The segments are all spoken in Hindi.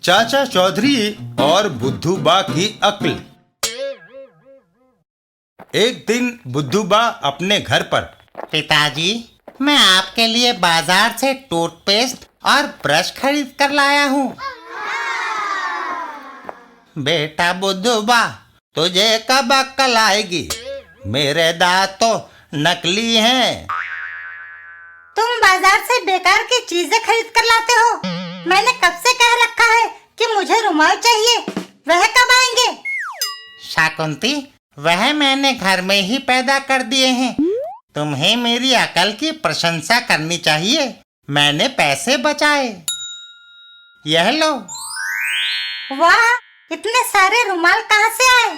चाचा चौधरी और बुद्धू बा की अक्ल। एक दिन बुद्धू बा अपने घर पर। पिताजी, मैं आपके लिए बाजार से टूथपेस्ट और ब्रश खरीद कर लाया हूँ। बेटा बुद्धू बा, तुझे कब अक्ल आएगी? मेरे दांत तो नकली हैं। तुम बाजार से बेकार की चीजें खरीद कर लाते हो। मैंने कब से कह रखा है कि मुझे रुमाल चाहिए, वह कब आएंगे? शाकुंती, वह मैंने घर में ही पैदा कर दिए हैं। तुम्हें मेरी अकल की प्रशंसा करनी चाहिए। मैंने पैसे बचाए। यह लो। वाह, इतने सारे रुमाल कहाँ से आए?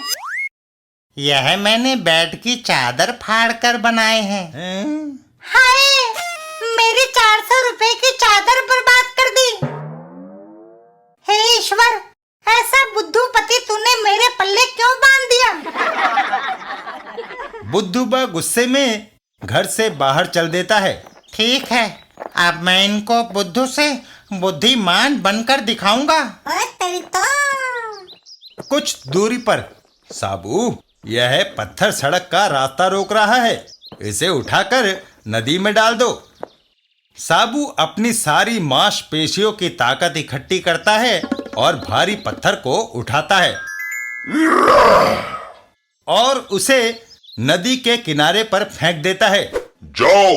यह मैंने बेड की चादर फाड़ कर बनाए हैं। हाय, मेरी 400 रुपए की चादर बर्बाद कर दी। हे ईश्वर, ऐसा बुद्धूपति तूने मेरे पल्ले क्यों बांध दिया? बुद्धू बा गुस्से में घर से बाहर चल देता है। ठीक है, अब मैं इनको बुद्धू से बुद्धिमान बनकर दिखाऊंगा। अरे तेरी तो। कुछ दूरी पर साबू, यह पत्थर सड़क का रास्ता रोक रहा है, इसे उठाकर नदी में डाल दो। साबू अपनी सारी मांसपेशियों की ताकत इकट्ठी करता है और भारी पत्थर को उठाता है और उसे नदी के किनारे पर फेंक देता है। जाओ।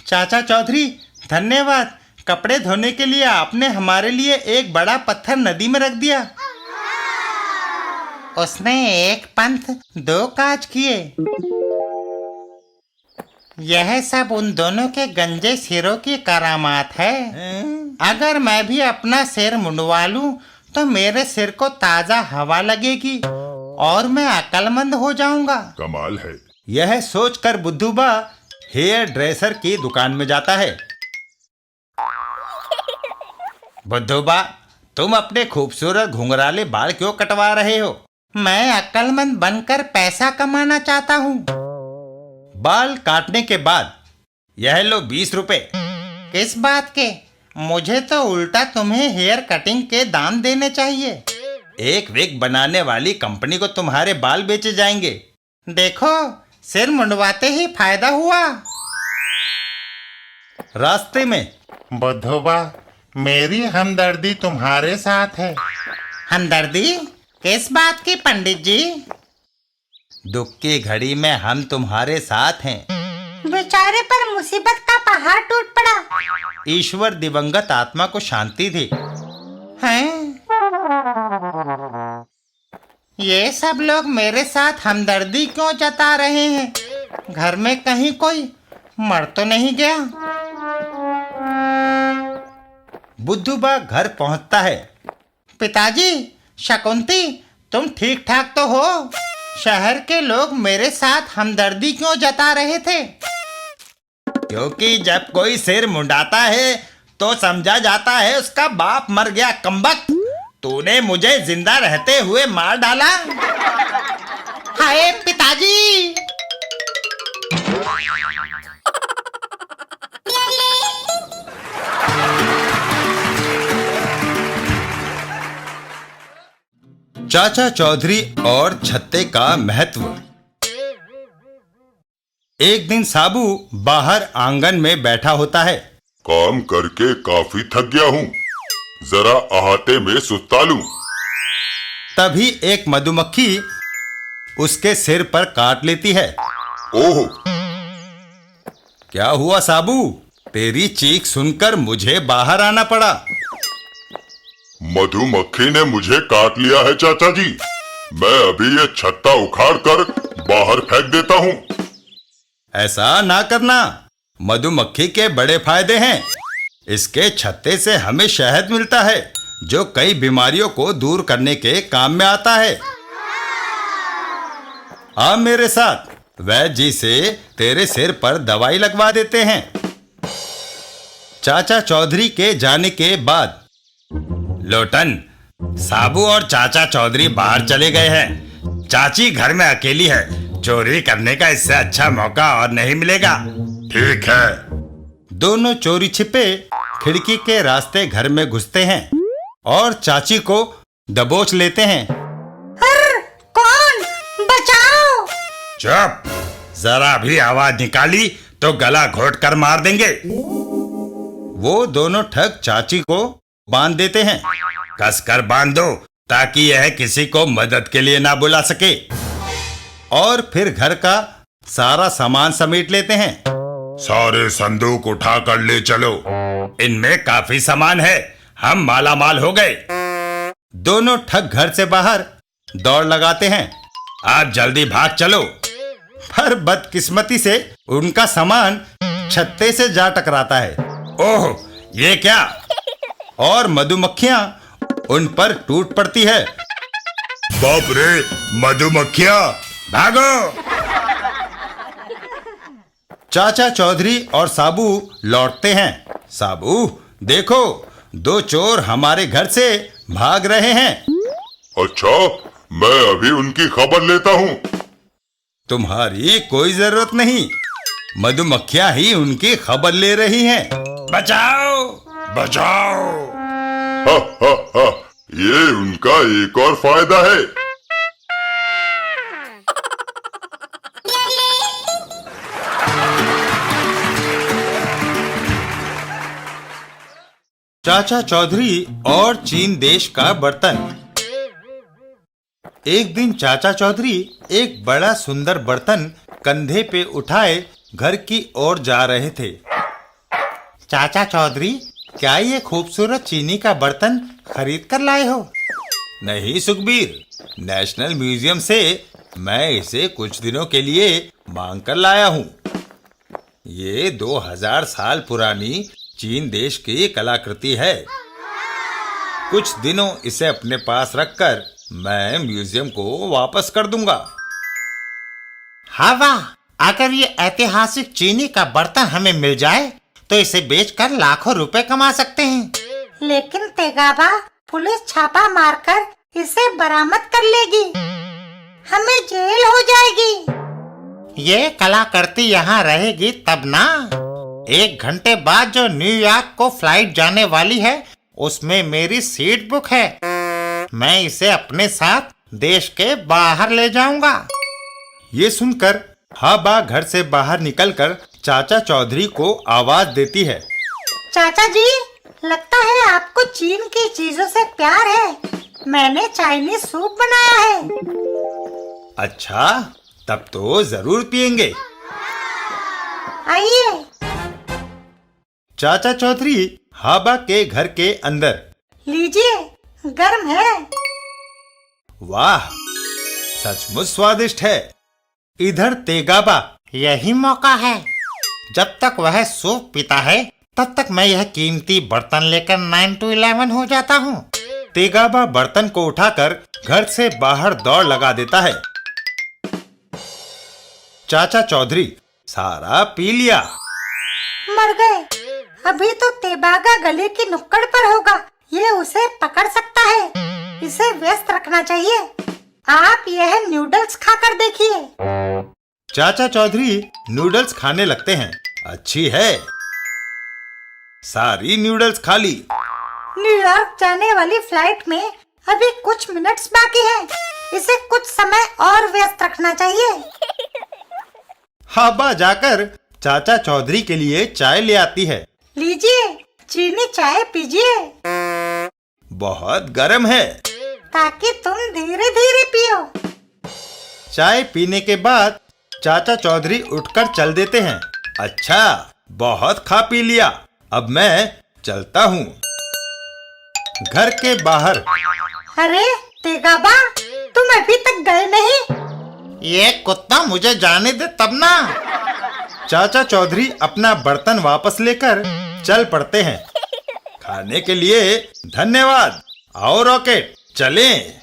चाचा चौधरी, धन्यवाद। कपड़े धोने के लिए आपने हमारे लिए एक बड़ा पत्थर नदी में रख दिया। उसने एक पंथ दो काज किए। यह सब उन दोनों के गंजे सिरों की करामात है। अगर मैं भी अपना सिर मुंडवा लूं तो मेरे सिर को ताजा हवा लगेगी और मैं अक्लमंद हो जाऊंगा। कमाल है। यह सोचकर बुद्धू बा हेयर ड्रेसर की दुकान में जाता है। बुद्धू बा, तुम अपने खूबसूरत घुंघराले बाल क्यों कटवा रहे हो? मैं अक्लमंद बनकर पैसा कमाना चाहता हूँ। बाल काटने के बाद यह लो 20 रुपए। किस बात के? मुझे तो उल्टा तुम्हें हेयर कटिंग के दाम देने चाहिए। एक विग बनाने वाली कंपनी को तुम्हारे बाल बेचे जाएंगे। देखो, सिर मुंडवाते ही फायदा हुआ। रास्ते में बुद्धू बा, मेरी हमदर्दी तुम्हारे साथ है। हमदर्दी? किस बात की पंडित जी? दुख की घड़ी में हम तुम्हारे साथ हैं। बेचारे पर मुसीबत का पहाड़ टूट पड़ा। ईश्वर दिवंगत आत्मा को शांति दे। हैं? ये सब लोग मेरे साथ हमदर्दी क्यों जता रहे हैं? घर में कहीं कोई मर तो नहीं गया? बुद्धू बा घर पहुंचता है। पिताजी, शकुंती, तुम ठीक ठाक तो हो? शहर के लोग मेरे साथ हमदर्दी क्यों जता रहे थे? क्योंकि जब कोई सिर मुंडाता है तो समझा जाता है उसका बाप मर गया। कमबख्त, तूने मुझे जिंदा रहते हुए मार डाला। हाय पिताजी! चाचा चौधरी और छत्ते का महत्व। एक दिन साबू बाहर आंगन में बैठा होता है। काम करके काफी थक गया हूँ, जरा अहाते में सुता लूं। तभी एक मधुमक्खी उसके सिर पर काट लेती है। ओह! क्या हुआ साबू? तेरी चीख सुनकर मुझे बाहर आना पड़ा। मधुमक्खी ने मुझे काट लिया है चाचा जी। मैं अभी ये छत्ता उखाड़ कर बाहर फेंक देता हूँ। ऐसा ना करना, मधुमक्खी के बड़े फायदे हैं। इसके छत्ते से हमें शहद मिलता है जो कई बीमारियों को दूर करने के काम में आता है। आ मेरे साथ, वैद्य जी से तेरे सिर पर दवाई लगवा देते हैं। चाचा चौधरी के जाने के बाद लोटन, साबू और चाचा चौधरी बाहर चले गए हैं। चाची घर में अकेली है। चोरी करने का इससे अच्छा मौका और नहीं मिलेगा। ठीक है। दोनों चोरी छिपे खिड़की के रास्ते घर में घुसते हैं और चाची को दबोच लेते हैं। कौन? बचाओ! चुप! जरा भी आवाज निकाली तो गला घोट कर मार देंगे। वो दोनों ठग चाची को बांध देते हैं। कसकर बांध दो ताकि यह किसी को मदद के लिए ना बुला सके। और फिर घर का सारा सामान समेट लेते हैं। सारे संदूक उठा कर ले चलो, इनमें काफी सामान है, हम माला माल हो गए। दोनों ठग घर से बाहर दौड़ लगाते हैं। आप जल्दी भाग चलो। पर बदकिस्मती से उनका सामान छत्ते से जा टकराता है। ओह, ये क्या! और मधुमक्खियां उन पर टूट पड़ती है। बाप रे, मधुमक्खियां! भागो! चाचा चौधरी और साबू लौटते हैं। साबू, देखो, दो चोर हमारे घर से भाग रहे हैं। अच्छा, मैं अभी उनकी खबर लेता हूँ। तुम्हारी कोई जरूरत नहीं, मधुमक्खियां ही उनकी खबर ले रही हैं। बचाओ! बचाओ! हा हा हा, ये उनका एक और फायदा है। चाचा चौधरी और चीन देश का बर्तन। एक दिन चाचा चौधरी एक बड़ा सुंदर बर्तन कंधे पे उठाए घर की ओर जा रहे थे। चाचा चौधरी, क्या ये खूबसूरत चीनी का बर्तन खरीद कर लाए हो? नहीं सुखबीर, नेशनल म्यूजियम से मैं इसे कुछ दिनों के लिए मांग कर लाया हूँ। ये 2000 साल पुरानी चीन देश की कलाकृति है। कुछ दिनों इसे अपने पास रखकर मैं म्यूजियम को वापस कर दूंगा। हाँ वाह, अगर ये ऐतिहासिक चीनी का बर्तन हमें मिल जाए तो इसे बेचकर लाखों रुपए कमा सकते हैं। लेकिन तेगाबा, पुलिस छापा मारकर इसे बरामद कर लेगी, हमें जेल हो जाएगी। ये कलाकृति यहाँ रहेगी तब ना। 1 घंटे बाद जो न्यूयॉर्क को फ्लाइट जाने वाली है उसमें मेरी सीट बुक है। मैं इसे अपने साथ देश के बाहर ले जाऊंगा। ये सुनकर हाबा घर से बाहर निकलकर चाचा चौधरी को आवाज देती है। चाचा जी, लगता है आपको चीन की चीजों से प्यार है। मैंने चाइनीज सूप बनाया है। अच्छा, तब तो जरूर पिएंगे। आइए। चाचा चौधरी हाबा के घर के अंदर। लीजिए, गर्म है। वाह, सचमुच स्वादिष्ट है। इधर तेगाबा। यही मौका है। जब तक वह सूप पीता है तब तक मैं यह कीमती बर्तन लेकर 9 to 11 हो जाता हूँ। तेगाबा बर्तन को उठाकर घर से बाहर दौड़ लगा देता है। चाचा चौधरी सारा पी लिया। मर गए। अभी तो तेबागा गले की नुक्कड़ पर होगा, ये उसे पकड़ सकता है। इसे व्यस्त रखना चाहिए। आप यह नूडल्स खाकर देखिए। चाचा चौधरी नूडल्स खाने लगते हैं। अच्छी है। सारी नूडल्स खा ली। न्यूयॉर्क जाने वाली फ्लाइट में अभी कुछ मिनट्स बाकी हैं। इसे कुछ समय और व्यस्त रखना चाहिए। हाबा जाकर चाचा चौधरी के लिए चाय ले आती है। लीजिए, चीनी चाय पीजिए। बहुत गर्म है। ताकि तुम धीरे धीरे पियो। चाय पीने के बाद चाचा चौधरी उठकर चल देते हैं। अच्छा, बहुत खा पी लिया, अब मैं चलता हूँ। घर के बाहर। अरे तेगाबा, तुम अभी तक गए नहीं? ये कुत्ता मुझे जाने दे तब ना। चाचा चौधरी अपना बर्तन वापस लेकर चल पड़ते हैं। खाने के लिए धन्यवाद। आओ रॉकेट, चलें।